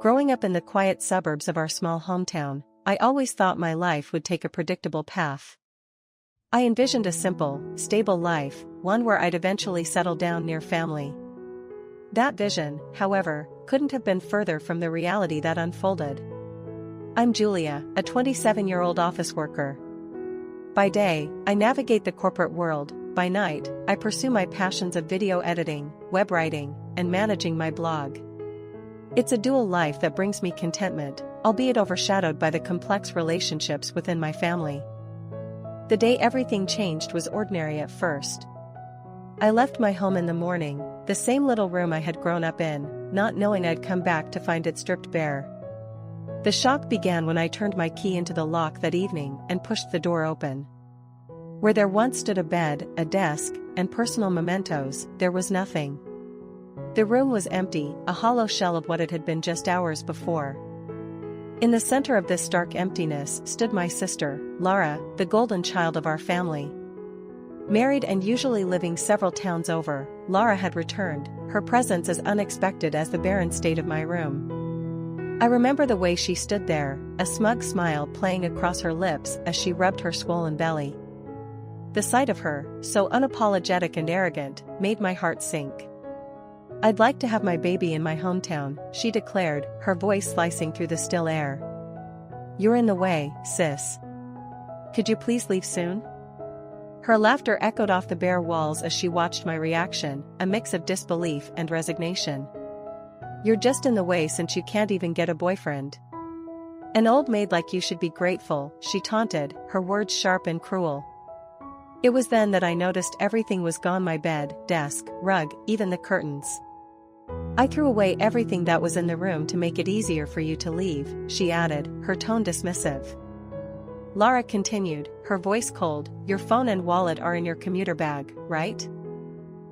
Growing up in the quiet suburbs of our small hometown, I always thought my life would take a predictable path. I envisioned a simple, stable life, one where I'd eventually settle down near family. That vision, however, couldn't have been further from the reality that unfolded. I'm Julia, a 27-year-old office worker. By day, I navigate the corporate world. By night, I pursue my passions of video editing, web writing, and managing my blog. It's a dual life that brings me contentment, albeit overshadowed by the complex relationships within my family. The day everything changed was ordinary at first. I left my home in the morning, the same little room I had grown up in, not knowing I'd come back to find it stripped bare. The shock began when I turned my key into the lock that evening and pushed the door open. Where there once stood a bed, a desk, and personal mementos, there was nothing. The room was empty, a hollow shell of what it had been just hours before. In the center of this stark emptiness stood my sister, Laura, the golden child of our family. Married and usually living several towns over, Laura had returned, her presence as unexpected as the barren state of my room. I remember the way she stood there, a smug smile playing across her lips as she rubbed her swollen belly. The sight of her, so unapologetic and arrogant, made my heart sink. "I'd like to have my baby in my hometown," she declared, her voice slicing through the still air. "You're in the way, sis. Could you please leave soon?" Her laughter echoed off the bare walls as she watched my reaction, a mix of disbelief and resignation. "You're just in the way since you can't even get a boyfriend. An old maid like you should be grateful," she taunted, her words sharp and cruel. It was then that I noticed everything was gone: my bed, desk, rug, even the curtains. "I threw away everything that was in the room to make it easier for you to leave," she added, her tone dismissive. Laura continued, her voice cold, "Your phone and wallet are in your commuter bag, right?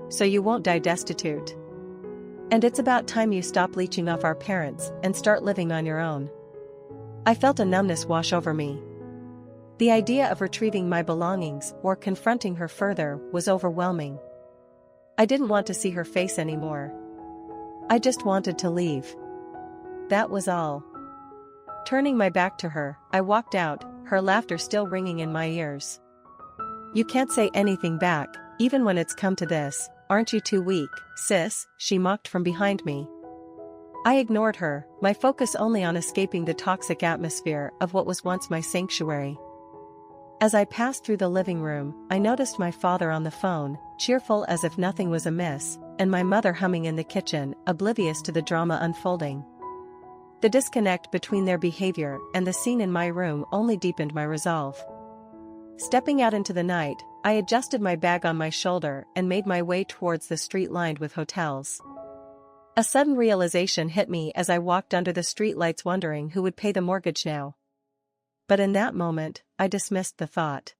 So you won't die destitute. And it's about time you stop leeching off our parents and start living on your own." I felt a numbness wash over me. The idea of retrieving my belongings or confronting her further was overwhelming. I didn't want to see her face anymore. I just wanted to leave. That was all. Turning my back to her, I walked out, her laughter still ringing in my ears. "You can't say anything back, even when it's come to this. Aren't you too weak, sis?" she mocked from behind me. I ignored her, my focus only on escaping the toxic atmosphere of what was once my sanctuary. As I passed through the living room, I noticed my father on the phone, cheerful as if nothing was amiss, and my mother humming in the kitchen, oblivious to the drama unfolding. The disconnect between their behavior and the scene in my room only deepened my resolve. Stepping out into the night, I adjusted my bag on my shoulder and made my way towards the street lined with hotels. A sudden realization hit me as I walked under the streetlights, wondering who would pay the mortgage now. But in that moment, I dismissed the thought.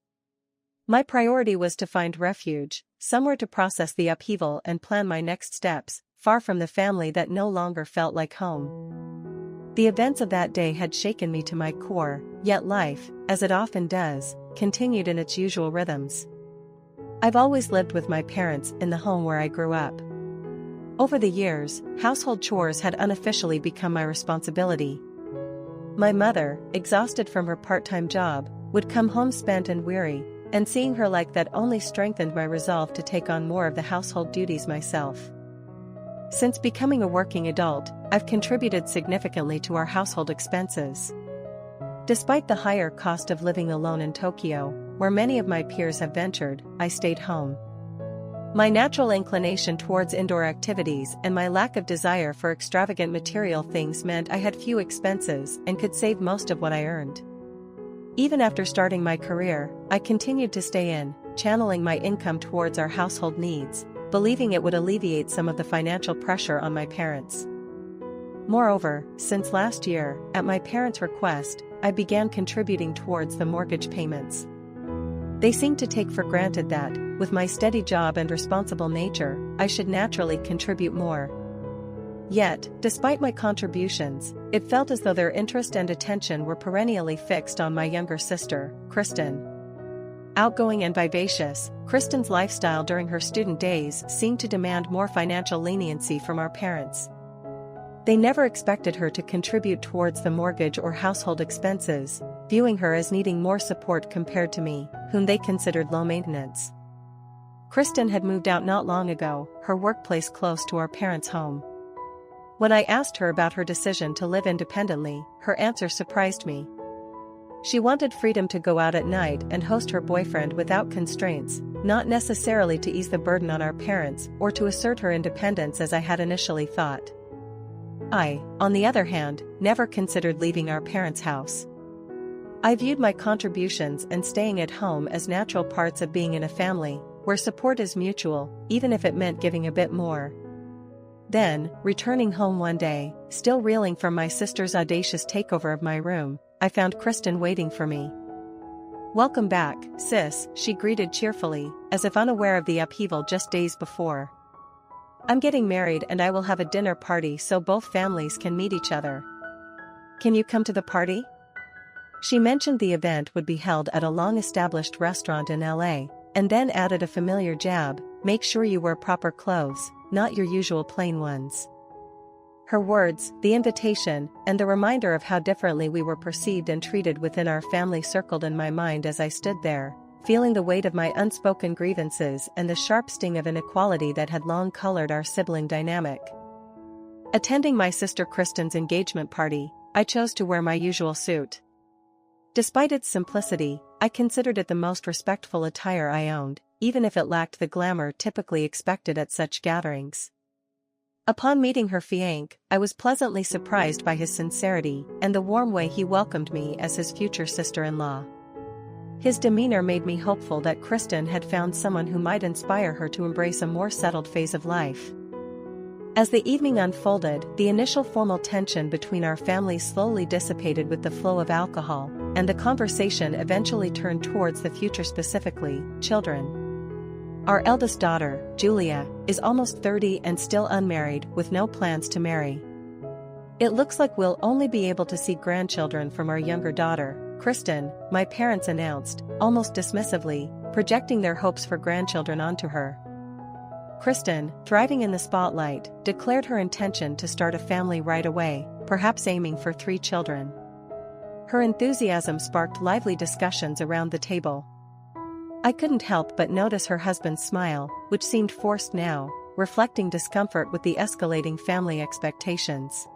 My priority was to find refuge, somewhere to process the upheaval and plan my next steps, far from the family that no longer felt like home. The events of that day had shaken me to my core, yet life, as it often does, continued in its usual rhythms. I've always lived with my parents in the home where I grew up. Over the years, household chores had unofficially become my responsibility. My mother, exhausted from her part-time job, would come home spent and weary, and seeing her like that only strengthened my resolve to take on more of the household duties myself. Since becoming a working adult, I've contributed significantly to our household expenses. Despite the higher cost of living alone in Tokyo, where many of my peers have ventured, I stayed home. My natural inclination towards indoor activities and my lack of desire for extravagant material things meant I had few expenses and could save most of what I earned. Even after starting my career, I continued to stay in, channeling my income towards our household needs, believing it would alleviate some of the financial pressure on my parents. Moreover, since last year, at my parents' request, I began contributing towards the mortgage payments. They seemed to take for granted that, with my steady job and responsible nature, I should naturally contribute more. Yet, despite my contributions, it felt as though their interest and attention were perennially fixed on my younger sister, Kristen. Outgoing and vivacious, Kristen's lifestyle during her student days seemed to demand more financial leniency from our parents. They never expected her to contribute towards the mortgage or household expenses, viewing her as needing more support compared to me, whom they considered low maintenance. Kristen had moved out not long ago, her workplace close to our parents' home. When I asked her about her decision to live independently, her answer surprised me. She wanted freedom to go out at night and host her boyfriend without constraints, not necessarily to ease the burden on our parents or to assert her independence as I had initially thought. I, on the other hand, never considered leaving our parents' house. I viewed my contributions and staying at home as natural parts of being in a family, where support is mutual, even if it meant giving a bit more. Then, returning home one day, still reeling from my sister's audacious takeover of my room, I found Kristen waiting for me. "Welcome back, sis," she greeted cheerfully, as if unaware of the upheaval just days before. "I'm getting married and I will have a dinner party so both families can meet each other. Can you come to the party?" She mentioned the event would be held at a long-established restaurant in LA, and then added a familiar jab, "Make sure you wear proper clothes, not your usual plain ones." Her words, the invitation, and the reminder of how differently we were perceived and treated within our family circled in my mind as I stood there, feeling the weight of my unspoken grievances and the sharp sting of inequality that had long colored our sibling dynamic. Attending my sister Kristen's engagement party, I chose to wear my usual suit. Despite its simplicity, I considered it the most respectful attire I owned, even if it lacked the glamour typically expected at such gatherings. Upon meeting her fiancé, I was pleasantly surprised by his sincerity and the warm way he welcomed me as his future sister-in-law. His demeanor made me hopeful that Kristen had found someone who might inspire her to embrace a more settled phase of life. As the evening unfolded, the initial formal tension between our families slowly dissipated with the flow of alcohol, and the conversation eventually turned towards the future, specifically, children. Our eldest daughter, Julia, is almost 30 and still unmarried with no plans to marry. "It looks like we'll only be able to see grandchildren from our younger daughter, Kristen," my parents announced, almost dismissively, projecting their hopes for grandchildren onto her. Kristen, thriving in the spotlight, declared her intention to start a family right away, perhaps aiming for 3 children. Her enthusiasm sparked lively discussions around the table. I couldn't help but notice her husband's smile, which seemed forced now, reflecting discomfort with the escalating family expectations.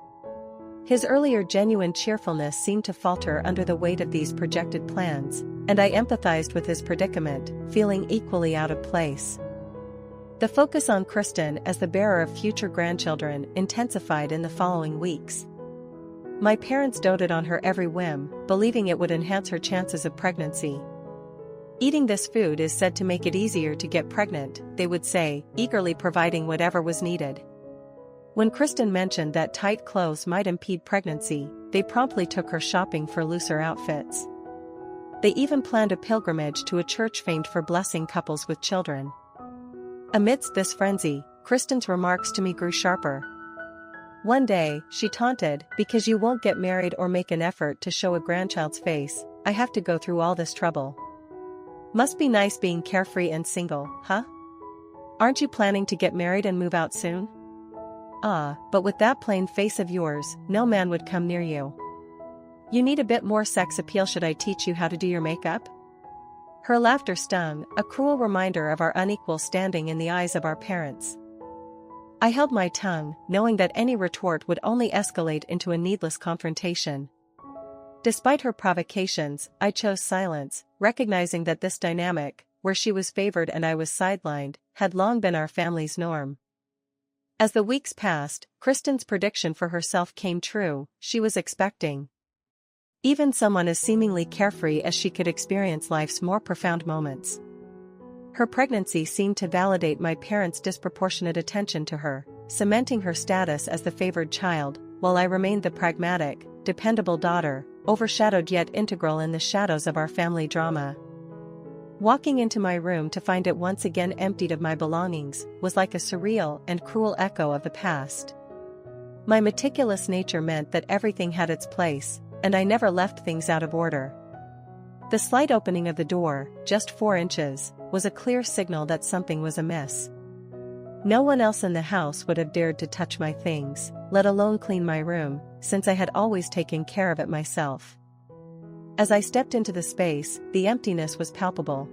His earlier genuine cheerfulness seemed to falter under the weight of these projected plans, and I empathized with his predicament, feeling equally out of place. The focus on Kristen as the bearer of future grandchildren intensified in the following weeks. My parents doted on her every whim, believing it would enhance her chances of pregnancy. "Eating this food is said to make it easier to get pregnant," they would say, eagerly providing whatever was needed. When Kristen mentioned that tight clothes might impede pregnancy, they promptly took her shopping for looser outfits. They even planned a pilgrimage to a church famed for blessing couples with children. Amidst this frenzy, Kristen's remarks to me grew sharper. One day, she taunted, "Because you won't get married or make an effort to show a grandchild's face, I have to go through all this trouble. Must be nice being carefree and single, huh? Aren't you planning to get married and move out soon? But with that plain face of yours, no man would come near you. You need a bit more sex appeal. Should I teach you how to do your makeup?" Her laughter stung, a cruel reminder of our unequal standing in the eyes of our parents. I held my tongue, knowing that any retort would only escalate into a needless confrontation. Despite her provocations, I chose silence, recognizing that this dynamic, where she was favored and I was sidelined, had long been our family's norm. As the weeks passed, Kristen's prediction for herself came true. She was expecting. Even someone as seemingly carefree as she could experience life's more profound moments. Her pregnancy seemed to validate my parents' disproportionate attention to her, cementing her status as the favored child, while I remained the pragmatic, dependable daughter, overshadowed yet integral in the shadows of our family drama. Walking into my room to find it once again emptied of my belongings was like a surreal and cruel echo of the past. My meticulous nature meant that everything had its place, and I never left things out of order. The slight opening of the door, just 4 inches, was a clear signal that something was amiss. No one else in the house would have dared to touch my things, let alone clean my room, since I had always taken care of it myself. As I stepped into the space, the emptiness was palpable.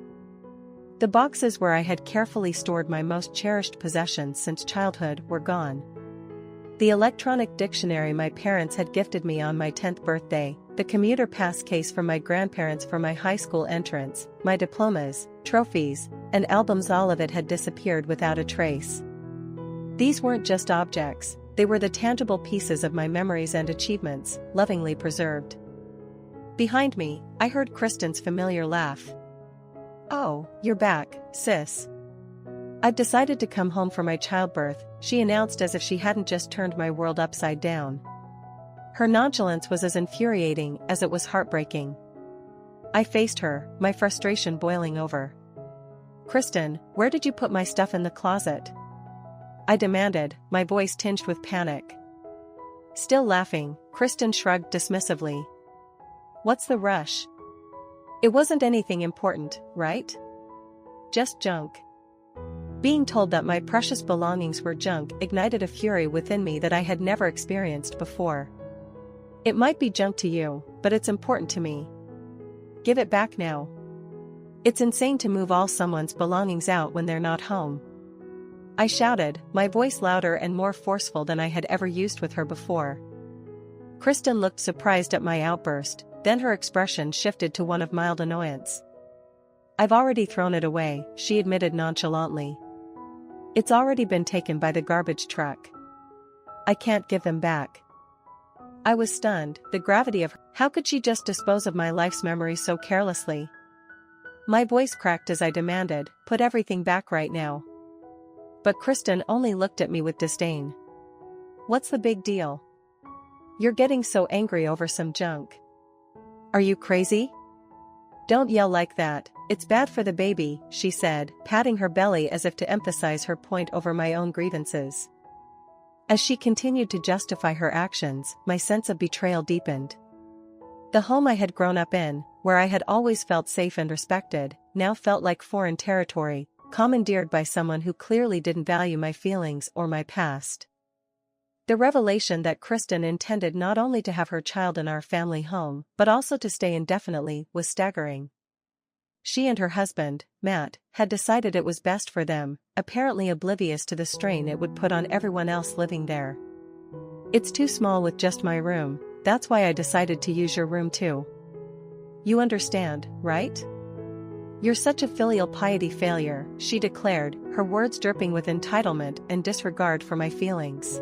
The boxes where I had carefully stored my most cherished possessions since childhood were gone. The electronic dictionary my parents had gifted me on my 10th birthday, the commuter pass case from my grandparents for my high school entrance, my diplomas, trophies, and albums, all of it had disappeared without a trace. These weren't just objects, they were the tangible pieces of my memories and achievements, lovingly preserved. Behind me, I heard Kristen's familiar laugh. "Oh, you're back, sis. I've decided to come home for my childbirth," she announced as if she hadn't just turned my world upside down. Her nonchalance was as infuriating as it was heartbreaking. I faced her, my frustration boiling over. "Kristen, where did you put my stuff in the closet?" I demanded, my voice tinged with panic. Still laughing, Kristen shrugged dismissively. "What's the rush? It wasn't anything important, right? Just junk." Being told that my precious belongings were junk ignited a fury within me that I had never experienced before. "It might be junk to you, but it's important to me. Give it back now. It's insane to move all someone's belongings out when they're not home," I shouted, my voice louder and more forceful than I had ever used with her before. Kristen looked surprised at my outburst, then her expression shifted to one of mild annoyance. "I've already thrown it away," she admitted nonchalantly. "It's already been taken by the garbage truck. I can't give them back." I was stunned, the gravity of her. How could she just dispose of my life's memories so carelessly? My voice cracked as I demanded, "Put everything back right now." But Kristen only looked at me with disdain. "What's the big deal? You're getting so angry over some junk. Are you crazy? Don't yell like that, it's bad for the baby," she said, patting her belly as if to emphasize her point over my own grievances. As she continued to justify her actions, my sense of betrayal deepened. The home I had grown up in, where I had always felt safe and respected, now felt like foreign territory, commandeered by someone who clearly didn't value my feelings or my past. The revelation that Kristen intended not only to have her child in our family home, but also to stay indefinitely, was staggering. She and her husband, Matt, had decided it was best for them, apparently oblivious to the strain it would put on everyone else living there. "It's too small with just my room, that's why I decided to use your room too. You understand, right? You're such a filial piety failure," she declared, her words dripping with entitlement and disregard for my feelings.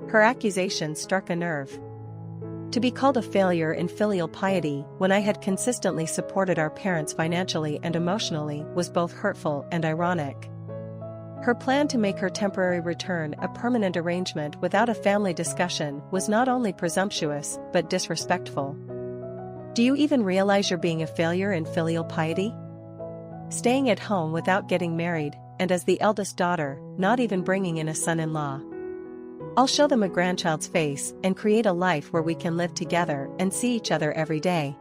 Her accusation struck a nerve. To be called a failure in filial piety when I had consistently supported our parents financially and emotionally was both hurtful and ironic. Her plan to make her temporary return a permanent arrangement without a family discussion was not only presumptuous but disrespectful. Do you even realize you're being a failure in filial piety? Staying at home without getting married, and as the eldest daughter, not even bringing in a son-in-law. I'll show them a grandchild's face and create a life where we can live together and see each other every day.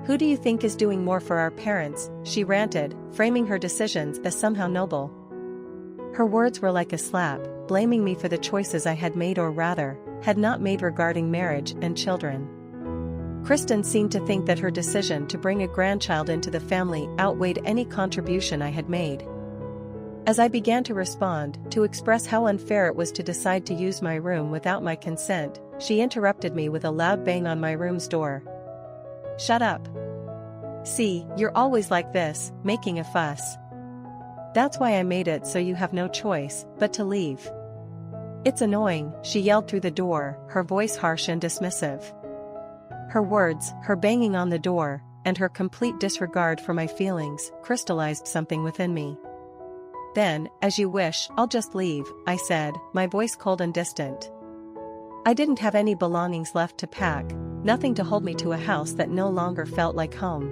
Who do you think is doing more for our parents? She ranted, framing her decisions as somehow noble. Her words were like a slap, blaming me for the choices I had made or rather, had not made regarding marriage and children. Kristen seemed to think that her decision to bring a grandchild into the family outweighed any contribution I had made. As I began to respond, to express how unfair it was to decide to use my room without my consent, she interrupted me with a loud bang on my room's door. "Shut up. See, you're always like this, making a fuss. That's why I made it so you have no choice but to leave. It's annoying," she yelled through the door, her voice harsh and dismissive. Her words, her banging on the door, and her complete disregard for my feelings, crystallized something within me. "Then, as you wish, I'll just leave," I said, my voice cold and distant. I didn't have any belongings left to pack, nothing to hold me to a house that no longer felt like home.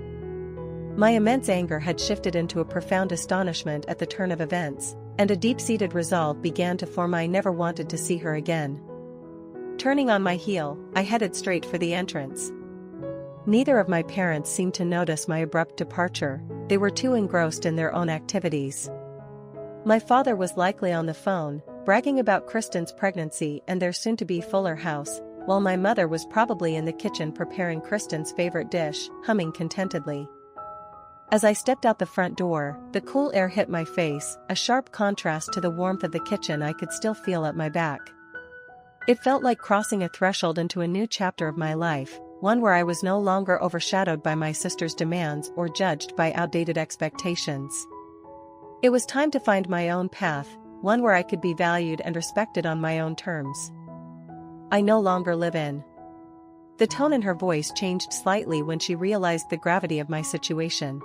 My immense anger had shifted into a profound astonishment at the turn of events, and a deep-seated resolve began to form. I never wanted to see her again. Turning on my heel, I headed straight for the entrance. Neither of my parents seemed to notice my abrupt departure, they were too engrossed in their own activities. My father was likely on the phone, bragging about Kristen's pregnancy and their soon-to-be fuller house, while my mother was probably in the kitchen preparing Kristen's favorite dish, humming contentedly. As I stepped out the front door, the cool air hit my face, a sharp contrast to the warmth of the kitchen I could still feel at my back. It felt like crossing a threshold into a new chapter of my life, one where I was no longer overshadowed by my sister's demands or judged by outdated expectations. It was time to find my own path, one where I could be valued and respected on my own terms. I no longer live in. The tone in her voice changed slightly when she realized the gravity of my situation.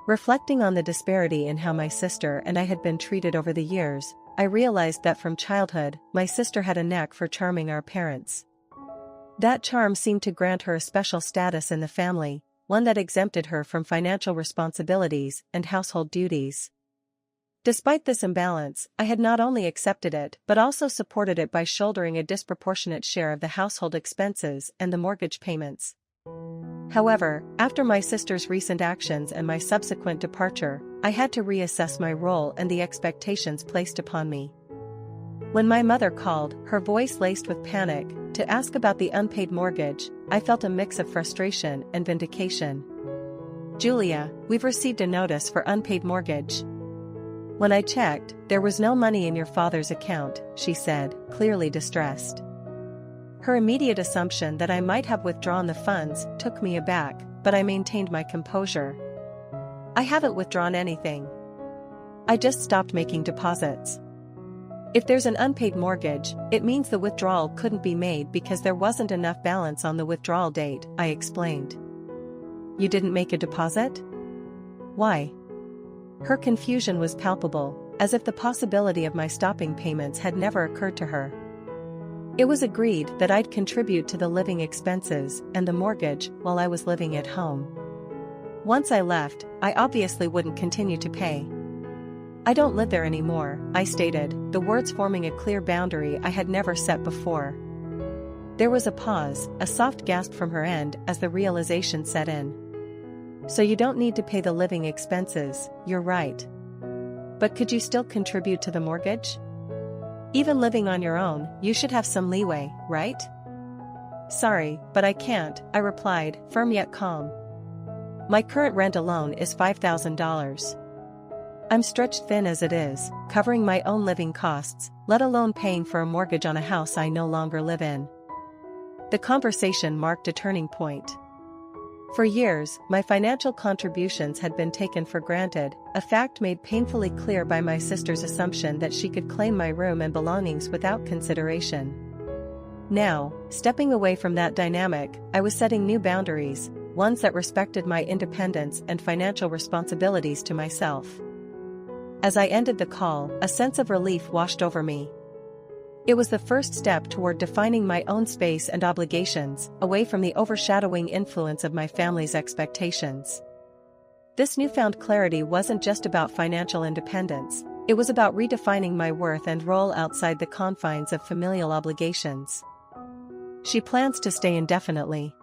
Reflecting on the disparity in how my sister and I had been treated over the years, I realized that from childhood, my sister had a knack for charming our parents. That charm seemed to grant her a special status in the family, one that exempted her from financial responsibilities and household duties. Despite this imbalance, I had not only accepted it but also supported it by shouldering a disproportionate share of the household expenses and the mortgage payments. However, after my sister's recent actions and my subsequent departure, I had to reassess my role and the expectations placed upon me. When my mother called, her voice laced with panic, to ask about the unpaid mortgage, I felt a mix of frustration and vindication. "Julia, we've received a notice for unpaid mortgage." "When I checked, there was no money in your father's account," she said, clearly distressed. Her immediate assumption that I might have withdrawn the funds took me aback, but I maintained my composure. "I haven't withdrawn anything. I just stopped making deposits." "If there's an unpaid mortgage, it means the withdrawal couldn't be made because there wasn't enough balance on the withdrawal date," I explained. "You didn't make a deposit? Why?" Her confusion was palpable, as if the possibility of my stopping payments had never occurred to her. It was agreed that I'd contribute to the living expenses and the mortgage while I was living at home. Once I left, I obviously wouldn't continue to pay. "I don't live there anymore," I stated, the words forming a clear boundary I had never set before. There was a pause, a soft gasp from her end as the realization set in. "So you don't need to pay the living expenses, you're right. But could you still contribute to the mortgage? Even living on your own, you should have some leeway, right?" "Sorry, but I can't," I replied, firm yet calm. "My current rent alone is $5,000. I'm stretched thin as it is, covering my own living costs, let alone paying for a mortgage on a house I no longer live in." The conversation marked a turning point. For years, my financial contributions had been taken for granted, a fact made painfully clear by my sister's assumption that she could claim my room and belongings without consideration. Now, stepping away from that dynamic, I was setting new boundaries, ones that respected my independence and financial responsibilities to myself. As I ended the call, a sense of relief washed over me. It was the first step toward defining my own space and obligations, away from the overshadowing influence of my family's expectations. This newfound clarity wasn't just about financial independence, it was about redefining my worth and role outside the confines of familial obligations. "She plans to stay indefinitely.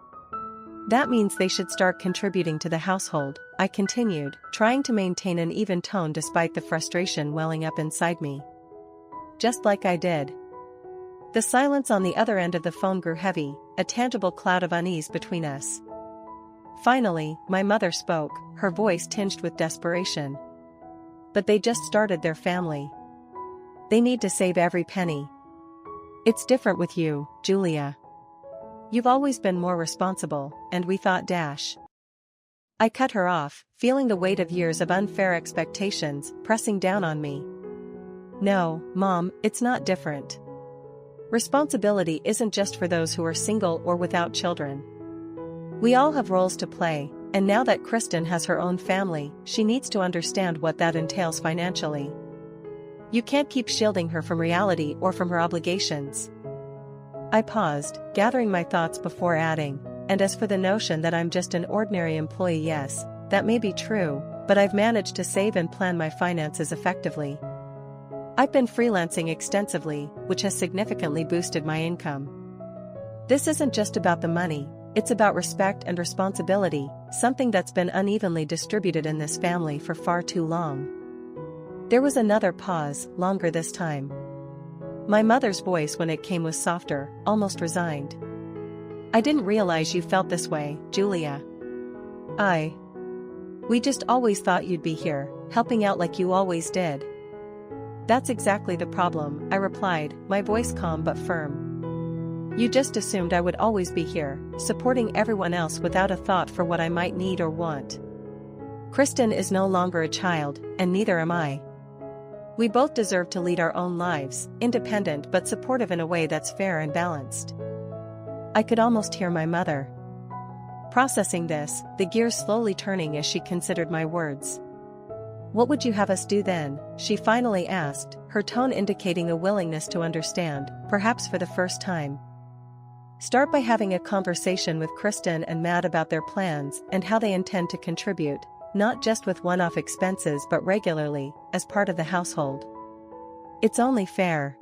That means they should start contributing to the household," I continued, trying to maintain an even tone despite the frustration welling up inside me. "Just like I did." The silence on the other end of the phone grew heavy, a tangible cloud of unease between us. Finally, my mother spoke, her voice tinged with desperation. "But they just started their family. They need to save every penny. It's different with you, Julia. You've always been more responsible, and we thought dash." I cut her off, feeling the weight of years of unfair expectations pressing down on me. "No, Mom, it's not different. Responsibility isn't just for those who are single or without children. We all have roles to play, and now that Kristen has her own family, she needs to understand what that entails financially. You can't keep shielding her from reality or from her obligations." I paused, gathering my thoughts before adding, "And as for the notion that I'm just an ordinary employee, yes, that may be true, but I've managed to save and plan my finances effectively. I've been freelancing extensively, which has significantly boosted my income. This isn't just about the money, it's about respect and responsibility, something that's been unevenly distributed in this family for far too long. There was another pause, longer this time. My mother's voice when it came was softer, almost resigned. "I didn't realize you felt this way, Julia. We just always thought you'd be here, helping out like you always did." "That's exactly the problem," I replied, my voice calm but firm. "You just assumed I would always be here, supporting everyone else without a thought for what I might need or want. Kristen is no longer a child, and neither am I. We both deserve to lead our own lives, independent but supportive in a way that's fair and balanced." I could almost hear my mother processing this, the gears slowly turning as she considered my words. "What would you have us do then?" she finally asked, her tone indicating a willingness to understand, perhaps for the first time. "Start by having a conversation with Kristen and Matt about their plans and how they intend to contribute, not just with one-off expenses but regularly, as part of the household. It's only fair.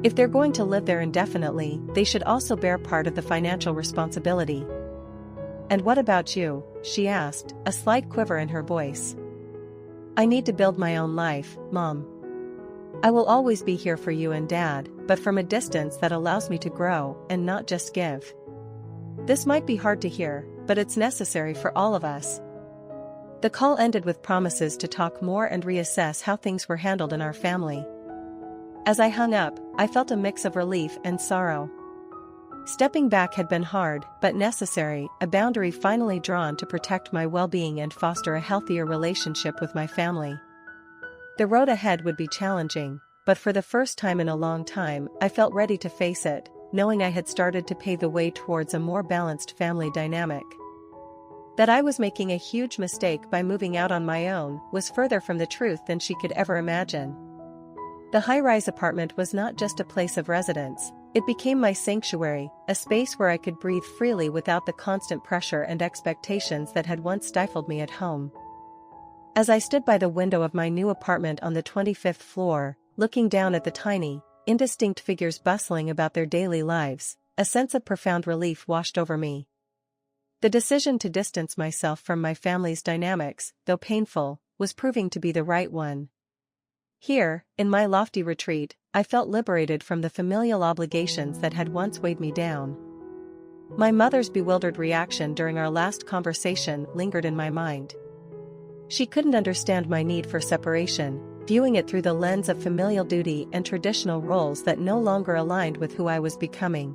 If they're going to live there indefinitely, they should also bear part of the financial responsibility." "And what about you?" she asked, a slight quiver in her voice. "I need to build my own life, Mom. I will always be here for you and Dad, but from a distance that allows me to grow and not just give." This might be hard to hear, but it's necessary for all of us. The call ended with promises to talk more and reassess how things were handled in our family. As I hung up, I felt a mix of relief and sorrow. Stepping back had been hard, but necessary, a boundary finally drawn to protect my well-being and foster a healthier relationship with my family. The road ahead would be challenging, but for the first time in a long time, I felt ready to face it, knowing I had started to pave the way towards a more balanced family dynamic. That I was making a huge mistake by moving out on my own was further from the truth than she could ever imagine. The high-rise apartment was not just a place of residence, it became my sanctuary, a space where I could breathe freely without the constant pressure and expectations that had once stifled me at home. As I stood by the window of my new apartment on the 25th floor, looking down at the tiny, indistinct figures bustling about their daily lives, a sense of profound relief washed over me. The decision to distance myself from my family's dynamics, though painful, was proving to be the right one. Here, in my lofty retreat, I felt liberated from the familial obligations that had once weighed me down. My mother's bewildered reaction during our last conversation lingered in my mind. She couldn't understand my need for separation, viewing it through the lens of familial duty and traditional roles that no longer aligned with who I was becoming.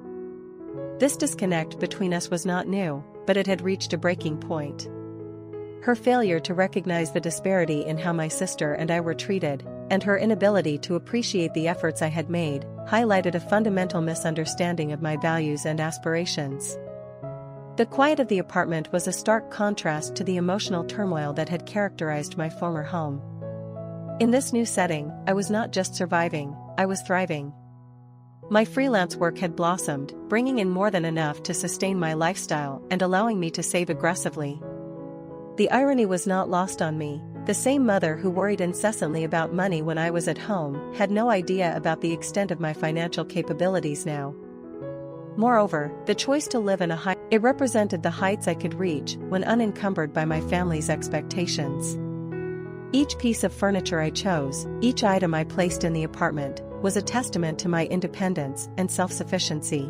This disconnect between us was not new, but it had reached a breaking point. Her failure to recognize the disparity in how my sister and I were treated, and her inability to appreciate the efforts I had made, highlighted a fundamental misunderstanding of my values and aspirations. The quiet of the apartment was a stark contrast to the emotional turmoil that had characterized my former home. In this new setting, I was not just surviving, I was thriving. My freelance work had blossomed, bringing in more than enough to sustain my lifestyle and allowing me to save aggressively. The irony was not lost on me. The same mother who worried incessantly about money when I was at home had no idea about the extent of my financial capabilities now. Moreover, the choice to live in it represented the heights I could reach when unencumbered by my family's expectations. Each piece of furniture I chose, each item I placed in the apartment, was a testament to my independence and self-sufficiency.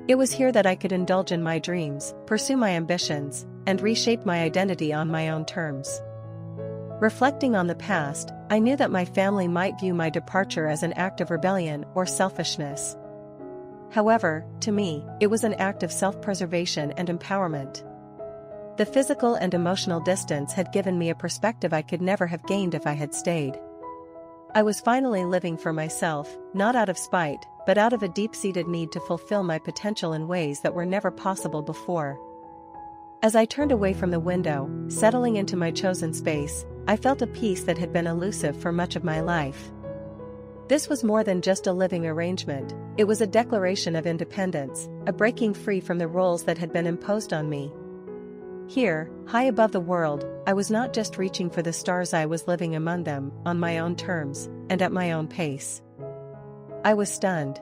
It was here that I could indulge in my dreams, pursue my ambitions, and reshape my identity on my own terms. Reflecting on the past, I knew that my family might view my departure as an act of rebellion or selfishness. However, to me, it was an act of self-preservation and empowerment. The physical and emotional distance had given me a perspective I could never have gained if I had stayed. I was finally living for myself, not out of spite, but out of a deep-seated need to fulfill my potential in ways that were never possible before. As I turned away from the window, settling into my chosen space, I felt a peace that had been elusive for much of my life. This was more than just a living arrangement, it was a declaration of independence, a breaking free from the roles that had been imposed on me. Here, high above the world, I was not just reaching for the stars, I was living among them, on my own terms, and at my own pace. I was stunned.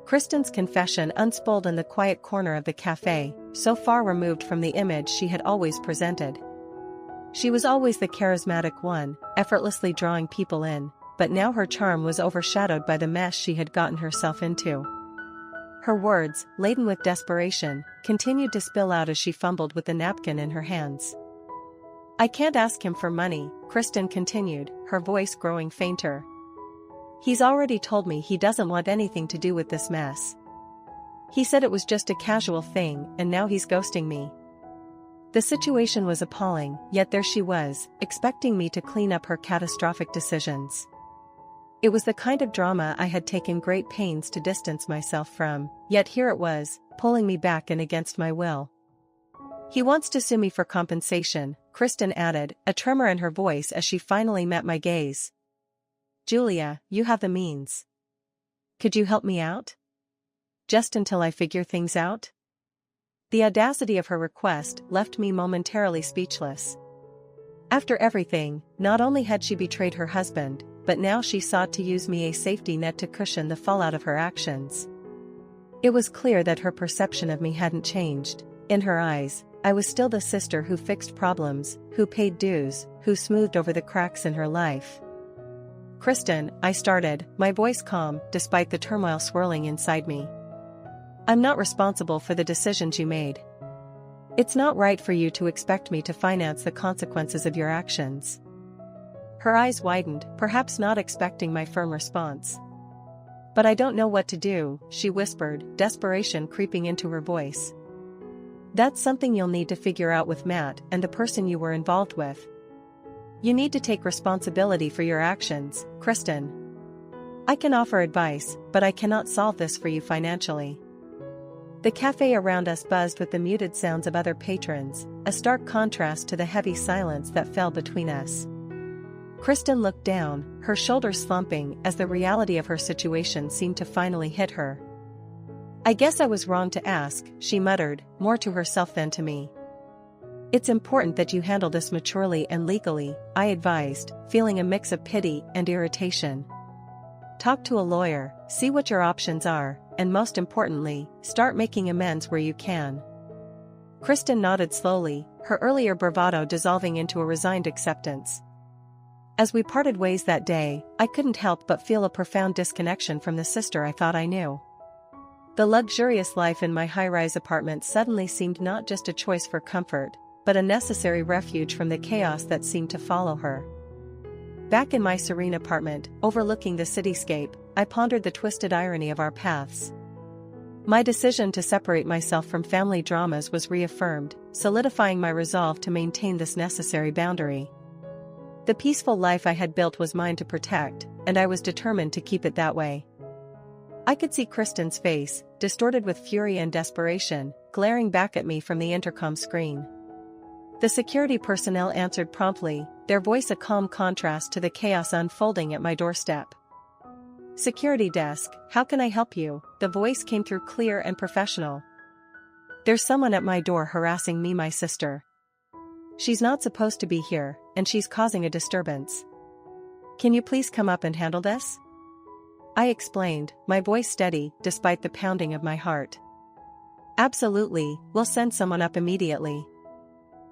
Kristen's confession unspooled in the quiet corner of the cafe, so far removed from the image she had always presented. She was always the charismatic one, effortlessly drawing people in, but now her charm was overshadowed by the mess she had gotten herself into. Her words, laden with desperation, continued to spill out as she fumbled with the napkin in her hands. "I can't ask him for money," Kristen continued, her voice growing fainter. "He's already told me he doesn't want anything to do with this mess. He said it was just a casual thing, and now he's ghosting me." The situation was appalling, yet there she was, expecting me to clean up her catastrophic decisions. It was the kind of drama I had taken great pains to distance myself from, yet here it was, pulling me back and against my will. "He wants to sue me for compensation," Kristen added, a tremor in her voice as she finally met my gaze. "Julia, you have the means. Could you help me out? Just until I figure things out?" The audacity of her request left me momentarily speechless. After everything, not only had she betrayed her husband, but now she sought to use me as a safety net to cushion the fallout of her actions. It was clear that her perception of me hadn't changed. In her eyes, I was still the sister who fixed problems, who paid dues, who smoothed over the cracks in her life. "Kristen," I started, my voice calm, despite the turmoil swirling inside me. "I'm not responsible for the decisions you made. It's not right for you to expect me to finance the consequences of your actions." Her eyes widened, perhaps not expecting my firm response. "But I don't know what to do," she whispered, desperation creeping into her voice. "That's something you'll need to figure out with Matt and the person you were involved with. You need to take responsibility for your actions, Kristen. I can offer advice, but I cannot solve this for you financially." The cafe around us buzzed with the muted sounds of other patrons, a stark contrast to the heavy silence that fell between us. Kristen looked down, her shoulders slumping as the reality of her situation seemed to finally hit her. "I guess I was wrong to ask," she muttered, more to herself than to me. "It's important that you handle this maturely and legally," I advised, feeling a mix of pity and irritation. "Talk to a lawyer, see what your options are, and most importantly, start making amends where you can." Kristen nodded slowly, her earlier bravado dissolving into a resigned acceptance. As we parted ways that day, I couldn't help but feel a profound disconnection from the sister I thought I knew. The luxurious life in my high-rise apartment suddenly seemed not just a choice for comfort, but a necessary refuge from the chaos that seemed to follow her. Back in my serene apartment, overlooking the cityscape, I pondered the twisted irony of our paths. My decision to separate myself from family dramas was reaffirmed, solidifying my resolve to maintain this necessary boundary. The peaceful life I had built was mine to protect, and I was determined to keep it that way. I could see Kristen's face, distorted with fury and desperation, glaring back at me from the intercom screen. The security personnel answered promptly, their voice a calm contrast to the chaos unfolding at my doorstep. "Security desk, how can I help you?" The voice came through clear and professional. "There's someone at my door harassing me, my sister. She's not supposed to be here, and she's causing a disturbance. Can you please come up and handle this?" I explained, my voice steady, despite the pounding of my heart. "Absolutely, we'll send someone up immediately.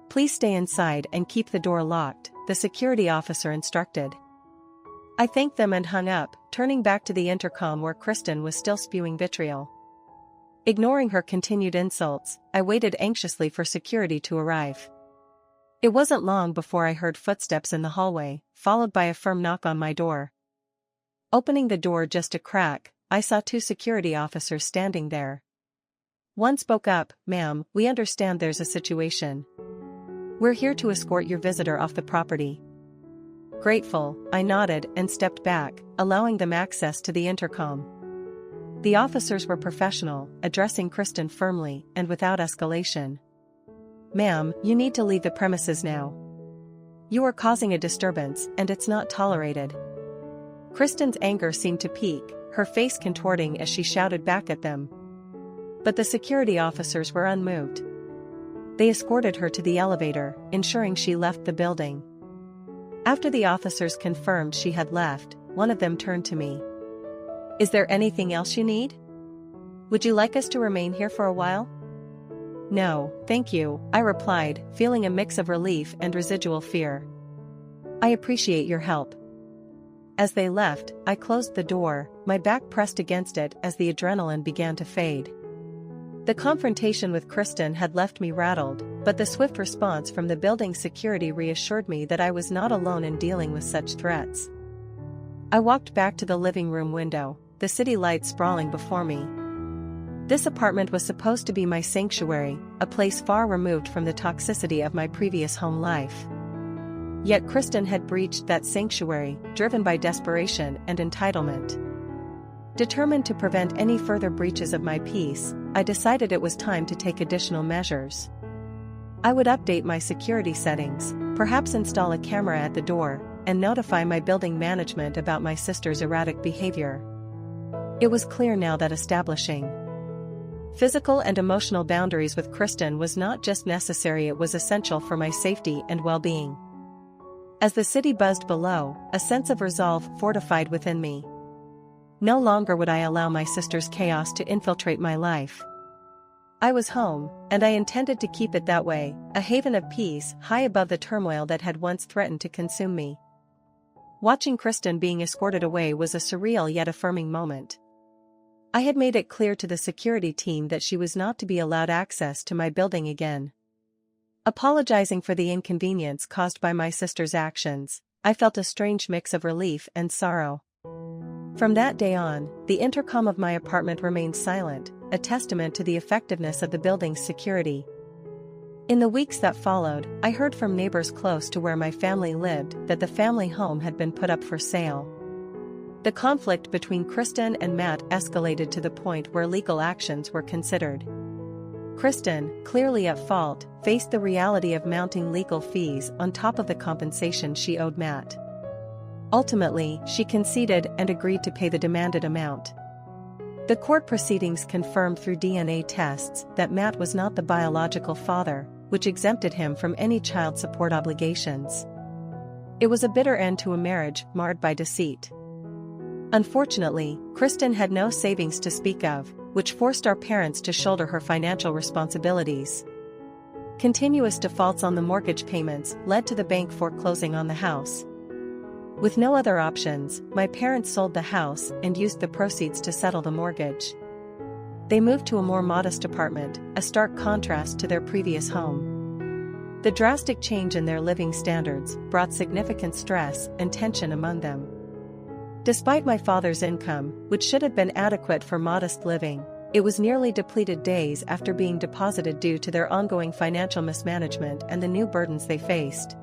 Please stay inside and keep the door locked," the security officer instructed. I thanked them and hung up, turning back to the intercom where Kristen was still spewing vitriol. Ignoring her continued insults, I waited anxiously for security to arrive. It wasn't long before I heard footsteps in the hallway, followed by a firm knock on my door. Opening the door just a crack, I saw two security officers standing there. One spoke up, "Ma'am, we understand there's a situation. We're here to escort your visitor off the property." Grateful, I nodded and stepped back, allowing them access to the intercom. The officers were professional, addressing Kristen firmly and without escalation. "Ma'am, you need to leave the premises now. You are causing a disturbance, and it's not tolerated." Kristen's anger seemed to peak, her face contorting as she shouted back at them. But the security officers were unmoved. They escorted her to the elevator, ensuring she left the building. After the officers confirmed she had left, one of them turned to me. "Is there anything else you need? Would you like us to remain here for a while?" "No, thank you," I replied, feeling a mix of relief and residual fear. "I appreciate your help." As they left, I closed the door, my back pressed against it as the adrenaline began to fade. The confrontation with Kristen had left me rattled, but the swift response from the building's security reassured me that I was not alone in dealing with such threats. I walked back to the living room window, the city lights sprawling before me. This apartment was supposed to be my sanctuary, a place far removed from the toxicity of my previous home life. Yet Kristen had breached that sanctuary, driven by desperation and entitlement. Determined to prevent any further breaches of my peace, I decided it was time to take additional measures. I would update my security settings, perhaps install a camera at the door, and notify my building management about my sister's erratic behavior. It was clear now that establishing physical and emotional boundaries with Kristen was not just necessary, it was essential for my safety and well-being. As the city buzzed below, a sense of resolve fortified within me. No longer would I allow my sister's chaos to infiltrate my life. I was home, and I intended to keep it that way, a haven of peace high above the turmoil that had once threatened to consume me. Watching Kristen being escorted away was a surreal yet affirming moment. I had made it clear to the security team that she was not to be allowed access to my building again. Apologizing for the inconvenience caused by my sister's actions, I felt a strange mix of relief and sorrow. From that day on, the intercom of my apartment remained silent, a testament to the effectiveness of the building's security. In the weeks that followed, I heard from neighbors close to where my family lived that the family home had been put up for sale. The conflict between Kristen and Matt escalated to the point where legal actions were considered. Kristen, clearly at fault, faced the reality of mounting legal fees on top of the compensation she owed Matt. Ultimately, she conceded and agreed to pay the demanded amount. The court proceedings confirmed through DNA tests that Matt was not the biological father, which exempted him from any child support obligations. It was a bitter end to a marriage marred by deceit. Unfortunately, Kristen had no savings to speak of, which forced our parents to shoulder her financial responsibilities. Continuous defaults on the mortgage payments led to the bank foreclosing on the house. With no other options, my parents sold the house and used the proceeds to settle the mortgage. They moved to a more modest apartment, a stark contrast to their previous home. The drastic change in their living standards brought significant stress and tension among them. Despite my father's income, which should have been adequate for modest living, it was nearly depleted days after being deposited due to their ongoing financial mismanagement and the new burdens they faced.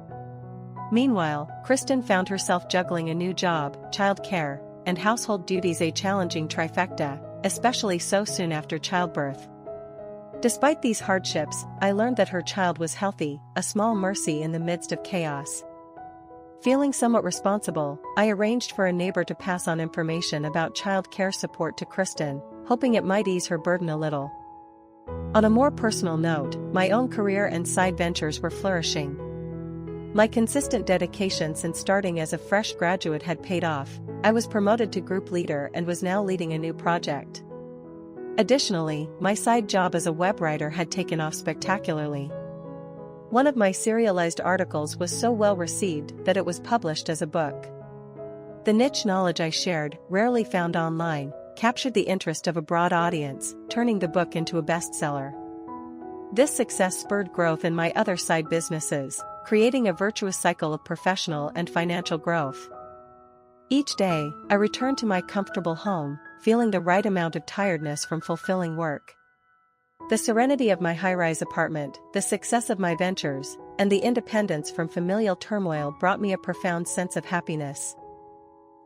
Meanwhile, Kristen found herself juggling a new job, childcare, and household duties, a challenging trifecta, especially so soon after childbirth. Despite these hardships, I learned that her child was healthy, a small mercy in the midst of chaos. Feeling somewhat responsible, I arranged for a neighbor to pass on information about child care support to Kristen, hoping it might ease her burden a little. On a more personal note, my own career and side ventures were flourishing. My consistent dedication since starting as a fresh graduate had paid off. I was promoted to group leader and was now leading a new project. Additionally, my side job as a web writer had taken off spectacularly. One of my serialized articles was so well received that it was published as a book. The niche knowledge I shared, rarely found online, captured the interest of a broad audience, turning the book into a bestseller. This success spurred growth in my other side businesses, creating a virtuous cycle of professional and financial growth. Each day, I returned to my comfortable home, feeling the right amount of tiredness from fulfilling work. The serenity of my high-rise apartment, the success of my ventures, and the independence from familial turmoil brought me a profound sense of happiness.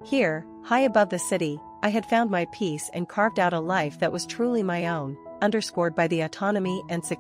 Here, high above the city, I had found my peace and carved out a life that was truly my own, underscored by the autonomy and success